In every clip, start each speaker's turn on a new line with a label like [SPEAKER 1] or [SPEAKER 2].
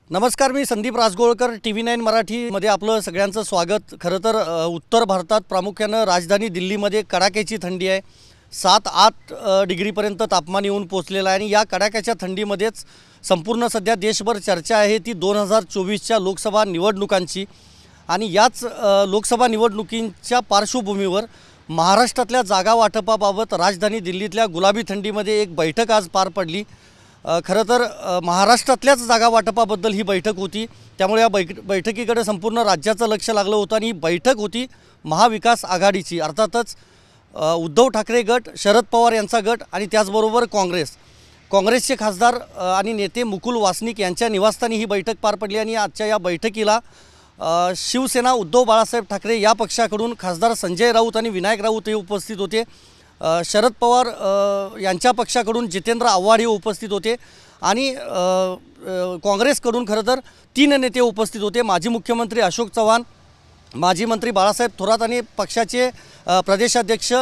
[SPEAKER 1] नमस्कार, मी संदीप राजगोळकर TV9 मराठीमध्ये आपलं सगळ्यांचं स्वागत। खरं तर उत्तर भारतात प्रामुख्याने राजधानी दिल्लीमध्ये कडाक्याची थंडी आहे। 7-8 डिग्रीपर्यंत तापमान येऊन पोहोचलेलं आहे आणि या कडाक्याच्या थंडीमध्येच संपूर्ण सध्या देशभर चर्चा आहे ती 2024च्या लोकसभा निवडणुकांची। आणि याच लोकसभा निवडणुकींच्या पार्श्वभूमीवर महाराष्ट्रातल्या जागा वाटपाबाबत राजधानी दिल्लीतल्या गुलाबी थंडीमध्ये एक बैठक आज पार पडली। खरं तर महाराष्ट्रातल्याच जागा वाटपाबद्दल ही बैठक होती, त्यामुळे या बैठकीकडे संपूर्ण राज्याचं लक्ष लागलं होतं। आणि ही बैठक होती महाविकास आघाडीची, अर्थातच उद्धव ठाकरे गट, शरद पवार यांचा गट आणि त्याचबरोबर काँग्रेसचे खासदार आणि नेते मुकुल वासनिक यांच्या निवासस्थानी ही बैठक पार पडली। आणि आजच्या या बैठकीला शिवसेना उद्धव बाळासाहेब ठाकरे या पक्षाकडून खासदार संजय राऊत आणि विनायक राऊत हे उपस्थित होते। शरद पवार यांच्या पक्षाकडून जितेंद्र आव्हाड हे उपस्थित होते आणि काँग्रेसकडून खरं तर 3 नेते उपस्थित होते। माजी मुख्यमंत्री अशोक चव्हाण, माजी मंत्री बाळासाहेब थोरात आणि पक्षाचे प्रदेशाध्यक्ष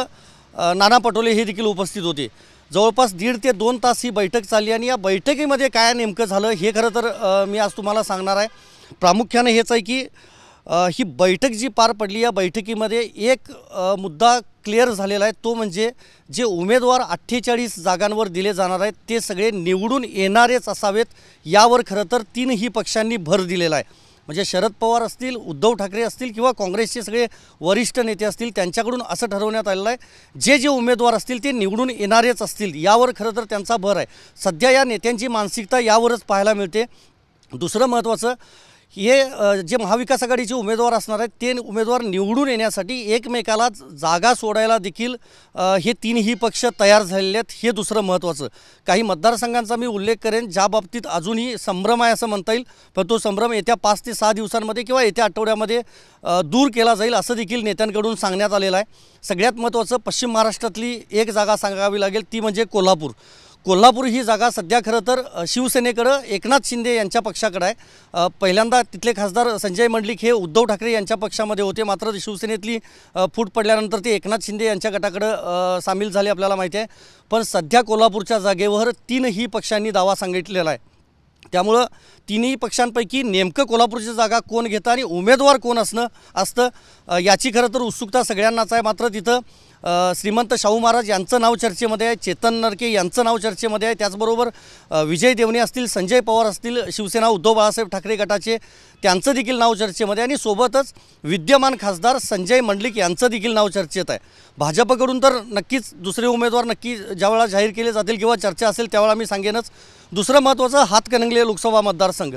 [SPEAKER 1] नाना पटोले हे देखील उपस्थित होते। जवळपास 1.5 ते 2 तास ही बैठक चालली आणि या बैठकीमध्ये काय नेमकं झालं हे खरं तर मी आज तुम्हाला सांगणार आहे। प्रामुख्याने हेच आहे की ही बैठक जी पार पडली या बैठकीमध्ये एक मुद्दा क्लिअर झालेला आहे, तो म्हणजे जे उमेदवार 48 जागांवर दिले जाणार आहेत ते सगळे निवडून येणारेच असावेत यावर खरं तर 3ही पक्षांनी भर दिलेला आहे। म्हणजे शरद पवार असतील, उद्धव ठाकरे असतील किंवा काँग्रेसचे सगळे वरिष्ठ नेते असतील त्यांच्याकडून असं ठरवण्यात आलेलं आहे जे उमेदवार असतील ते निवडून येणारेच असतील यावर खरं तर त्यांचा भर आहे। सध्या या नेत्यांची मानसिकता यावरच पाहायला मिळते। दुसरं महत्त्वाचं हे जे महाविकास आघाडीचे उमेदवार असणार आहेत ते उमेदवार निवडून येण्यासाठी एकमेकाला जागा सोडायला देखील हे 3ही पक्ष तयार झालेले आहेत, हे दुसरं महत्त्वाचं। काही मतदारसंघांचा मी उल्लेख करेन ज्या बाबतीत अजूनही संभ्रम आहे असं म्हणता येईल, पण तो संभ्रम येत्या 5 ते 6 दिवसांमध्ये किंवा येत्या आठवड्यामध्ये दूर केला जाईल असं देखील नेत्यांकडून सांगण्यात आलेलं आहे। सगळ्यात महत्त्वाचं पश्चिम महाराष्ट्रातली एक जागा सांगावी लागेल ती म्हणजे कोल्हापूर ही जागा सध्या खरं तर शिवसेनेकडं एकनाथ शिंदे यांच्या पक्षाकडे आहे। पहिल्यांदा तिथले खासदार संजय मंडलिक हे उद्धव ठाकरे यांच्या पक्षामध्ये होते, मात्र शिवसेनेतली फूट पडल्यानंतर ते एकनाथ शिंदे यांच्या गटाकडं सामील झाले आपल्याला माहिती आहे। पण सध्या कोल्हापूरच्या जागेवर 3ही पक्षांनी दावा सांगितलेला आहे, त्यामुळं 3ही पक्षांपैकी नेमकं कोल्हापूरची जागा कोण घेतं आणि उमेदवार कोण असतं याची खरं तर उत्सुकता सगळ्यांनाच आहे। मात्र तिथं श्रीमंत शाहू महाराज यांचं नाव चर्चेमध्ये आहे, चेतन नरके यांचं नाव चर्चेमध्ये आहे, त्याचबरोबर विजय देवणे असतील, संजय पवार असतील, शिवसेना उद्धव बाळासाहेब ठाकरे गटाचे त्यांचं देखील नाव चर्चेमध्ये आहे आणि सोबतच विद्यमान खासदार संजय मंडलिक यांचं देखील नाव चर्चेत आहे। भाजपकडून तर नक्कीच दुसरे उमेदवार नक्की ज्यावेळेला जाहीर केले जातील किंवा चर्चा असेल त्यावेळेला मी सांगेनच। दुसरं महत्त्वाचं हातकणंगले लोकसभा मतदारसंघ,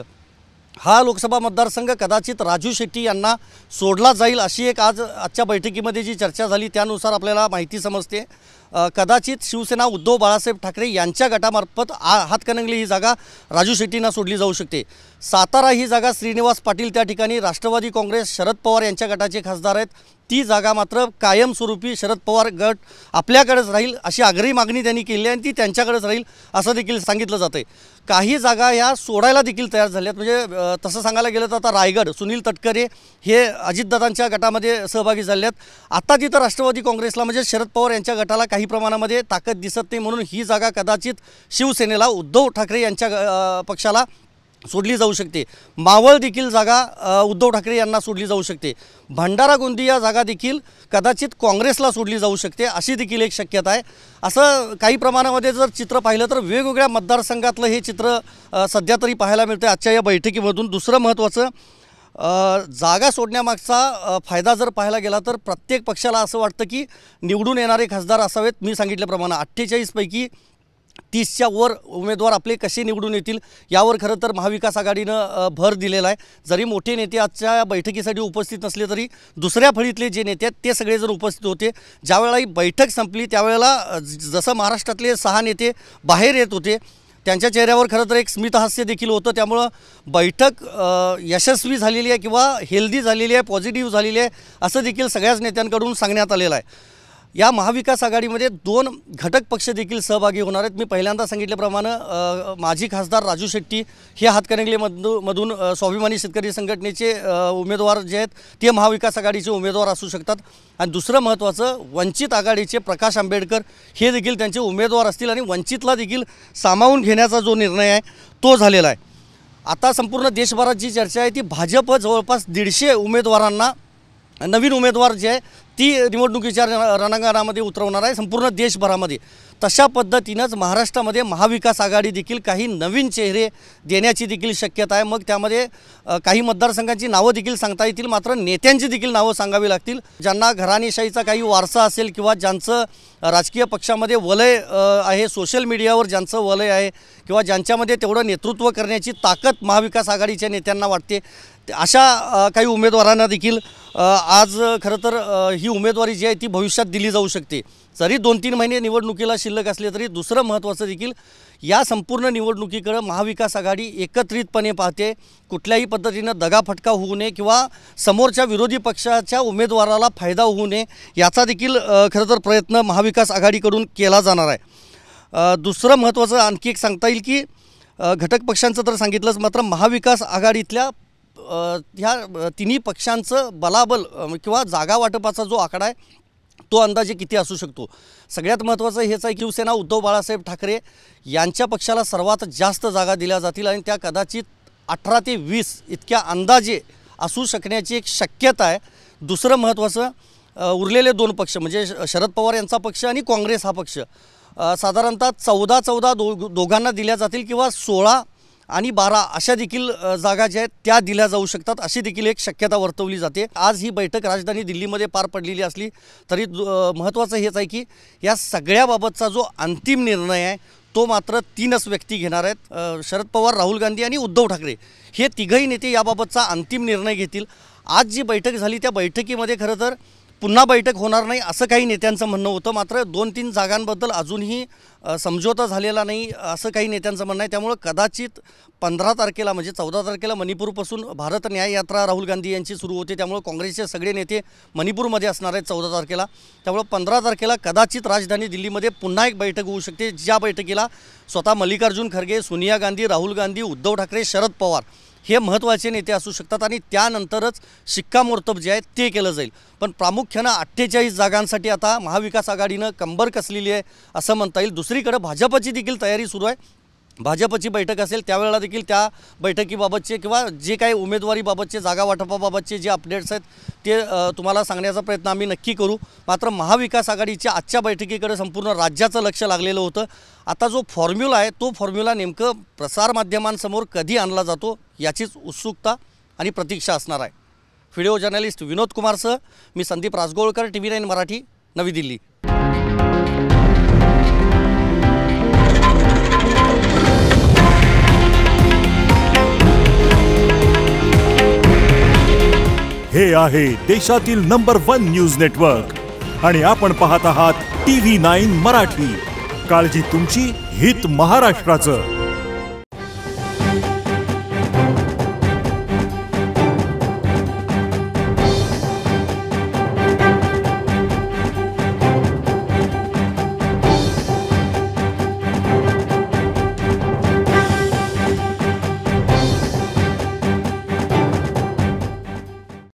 [SPEAKER 1] हा लोकसभा मतदारसंघ कदाचित राजू शेट्टी यांना सोडला जाईल अशी एक आजच्या बैठकीमध्ये जी चर्चा झाली त्यानुसार आपल्याला माहिती समजते। कदाचित शिवसेना उद्धव बाळासाहेब ठाकरे यांच्या गटामार्फत हातकणंगले ही जागा राजू शेट्टींना सोडली जाऊ शकते। सातारा ही जागा श्रीनिवास पाटील त्या ठिकाणी राष्ट्रवादी काँग्रेस शरद पवार यांच्या गटाचे खासदार आहेत, ती जागा मात्र कायमस्वरूपी शरद पवार गट आपल्याकडेच राहील अशी आग्रही मागणी त्यांनी केली आणि ती त्यांच्याकडेच राहील असं देखील सांगितलं जातं। काही जागा ह्या सोडायला देखील तयार झाल्यात, म्हणजे तसं सांगायला गेलं तर आता रायगड सुनील तटकरे हे अजितदादांच्या गटामध्ये सहभागी झाले आहेत। आता तिथं राष्ट्रवादी काँग्रेसला म्हणजे शरद पवार यांच्या गटाला काही प्रमाणामध्ये ताकद दिसत नाही, म्हणून ही जागा कदाचित शिवसेनेला उद्धव ठाकरे यांच्या पक्षाला सोडली जाऊ शकते। मावळ देखील जागा उद्धव ठाकरे यांना सोडली जाऊ शकते। भंडारा गोंदिया जागा देखील कदाचित काँग्रेसला सोडली जाऊ शकते अशी देखील एक शक्यता आहे। असं काही प्रमाणामध्ये जर चित्र पाहिलं तर वेगवेगळ्या मतदारसंघातलं हे चित्र सध्या तरी पाहायला मिळतं आजच्या या बैठकीमधून। दुसरं महत्त्वाचं जागा सोडण्यामागचा फायदा जर पाहायला गेला तर प्रत्येक पक्षाला असं वाटतं की निवडून येणारे खासदार असावेत। मी सांगितल्याप्रमाणे 48 पैकी 30च्या वर उमेदवार आपले कसे निवडून येतील यावर खरं तर महाविकास आघाडीनं भर दिलेला आहे। जरी मोठे नेते आजच्या बैठकीसाठी उपस्थित नसले तरी दुसऱ्या फळीतले जे नेते आहेत ते सगळेजण उपस्थित होते। ज्यावेळेला ही बैठक संपली त्यावेळेला जसं महाराष्ट्रातले 6 नेते बाहेर येत होते त्यांच्या चेहऱ्यावर खरं तर एक स्मितहास्य देखील होतं, त्यामुळं बैठक यशस्वी झालेली आहे किंवा हेल्दी झालेली आहे, पॉझिटिव्ह झालेली आहे असं देखील सगळ्याच नेत्यांकडून सांगण्यात आलेलं आहे। या महाविकास आघाडीमध्ये 2 घटक पक्ष देखील सहभागी होणार आहेत। मी पहिल्यांदा सांगितल्याप्रमाणे माजी खासदार राजू शेट्टी हे हातकणंगलेमधून स्वाभिमानी शेतकरी संघटनेचे उमेदवार जे आहेत ते महाविकास आघाडीचे उमेदवार असू शकतात। आणि दुसरं महत्त्वाचं वंचित आघाडीचे प्रकाश आंबेडकर हे देखील त्यांचे उमेदवार असतील आणि वंचितला देखील सामावून घेण्याचा जो निर्णय आहे तो झालेला आहे। आता संपूर्ण देशभरात जी चर्चा आहे ती भाजप जवळपास 150 उमेदवारांना नवीन उमेदवार जे आहे ती निवडणुकीच्या रणांगणामध्ये उतरवणार आहे संपूर्ण देशभरामध्ये। तशा पद्धतीनंच महाराष्ट्रामध्ये महाविकास आघाडी देखील काही नवीन चेहरे देण्याची देखील शक्यता आहे। मग त्यामध्ये काही मतदारसंघांची नावं देखील सांगता येतील, मात्र नेत्यांची देखील नावं सांगावी लागतील, ज्यांना घराणेशाहीचा काही वारसा असेल किंवा ज्यांचं राजकीय पक्षामध्ये वलय आहे, सोशल मीडियावर ज्यांचं वलय आहे किंवा ज्यांच्यामध्ये तेवढं नेतृत्व करण्याची ताकद महाविकास आघाडीच्या नेत्यांना वाटते, अशा काही उमेदवारांना देखील आज खरं तर ही उमेदवारी जी आहे ती भविष्यात दिली जाऊ शकते। जरी 2-3 महिने निवडणुकीला शिल्लक असले तरी दुसरं महत्त्वाचं देखील या संपूर्ण निवडणुकीकडे महाविकास आघाडी एकत्रितपणे पाहते। कुठल्याही पद्धतीनं दगाफटका होऊ नये किंवा समोरच्या विरोधी पक्षाच्या उमेदवाराला फायदा होऊ नये याचा देखील खरं तर प्रयत्न महाविकास आघाडीकडून केला जाणार आहे। दुसरं महत्त्वाचं आणखी एक सांगता येईल की घटक पक्षांचं तर सांगितलंच, मात्र महाविकास आघाडीतल्या ह्या तिन्ही पक्षांचं बलाबल किंवा जागा वाटपाचा जो आकडा आहे तो अंदाजे किती असू शकतो। सगळ्यात महत्त्वाचं हेच आहे की शिवसेना उद्धव बाळासाहेब ठाकरे यांच्या पक्षाला सर्वात जास्त जागा दिल्या जातील आणि त्या कदाचित 18 ते 20 इतक्या अंदाजे असू शकण्याची एक शक्यता आहे। दुसरं महत्त्वाचं उरलेले 2 पक्ष म्हणजे शरद पवार यांचा पक्ष आणि काँग्रेस हा पक्ष साधारणतः 14 दोघांना दिल्या जातील किंवा 16 आणि 12 अशा देखील जागा ज्या आहेत त्या दिल्या जाऊ शकतात अशी देखील एक शक्यता वर्तवली जाते। आज ही बैठक राजधानी दिल्लीमध्ये पार पडलेली असली तरी महत्त्वाचं हेच आहे की या सगळ्याबाबतचा जो अंतिम निर्णय आहे तो मात्र 3च व्यक्ती घेणार आहेत। शरद पवार, राहुल गांधी आणि उद्धव ठाकरे हे तिघही नेते याबाबतचा अंतिम निर्णय घेतील। आज जी बैठक झाली त्या बैठकीमध्ये खरं तर पुन्हा बैठक होणार नाही असं काही नेत्यांचं म्हणणं होतं, मात्र 2-3 जागांबद्दल अजूनही समझोता झालेला नाही असं काही नेत्यांचं म्हणणं आहे। त्यामुळे कदाचित 15 तारखेला म्हणजे 14 तारखेला मणिपूरपासून भारत न्याय यात्रा राहुल गांधी यांची सुरू होते, त्यामुळे काँग्रेसचे सगळे नेते मणिपूरमध्ये असणार आहेत 14 तारखेला। त्यामुळे 15 तारखेला कदाचित राजधानी दिल्लीमध्ये पुन्हा एक बैठक होऊ शकते, ज्या बैठकीला स्वतः मल्लिकार्जुन खरगे, सोनिया गांधी, राहुल गांधी, उद्धव ठाकरे, शरद पवार हे महत्त्वाचे नेते असू शकतात आणि त्यानंतरच शिक्कामोर्तब जे आहे ते केलं जाईल। पण प्रामुख्यानं 48 जागांसाठी आता महाविकास आघाडीनं कंबर कसलेली आहे असं म्हणता येईल। दुसरीकडे भाजपची देखील तयारी सुरू आहे। भाजपची बैठक असेल त्यावेळेला देखील त्या बैठकीबाबतचे किंवा जे काही उमेदवारीबाबतचे जागा वाटपाबाबतचे जे अपडेट्स आहेत ते तुम्हाला सांगण्याचा प्रयत्न आम्ही नक्की करू। मात्र महाविकास आघाडीच्या आजच्या बैठकीकडे संपूर्ण राज्याचं लक्ष लागलेलं होतं। आता जो फॉर्म्युला आहे तो फॉर्म्युला नेमकं प्रसारमाध्यमांसमोर कधी आणला जातो याचीच उत्सुकता आणि प्रतीक्षा असणार आहे। व्हिडिओ जर्नलिस्ट विनोद कुमारसह मी संदीप राजगोळकर, TV9 मराठी, नवी दिल्ली।
[SPEAKER 2] हे आहे देशातील नंबर 1 न्यूज नेटवर्क आणि आपण पाहत आहात TV9 मराठी। काळजी तुमची, हित महाराष्ट्राचं।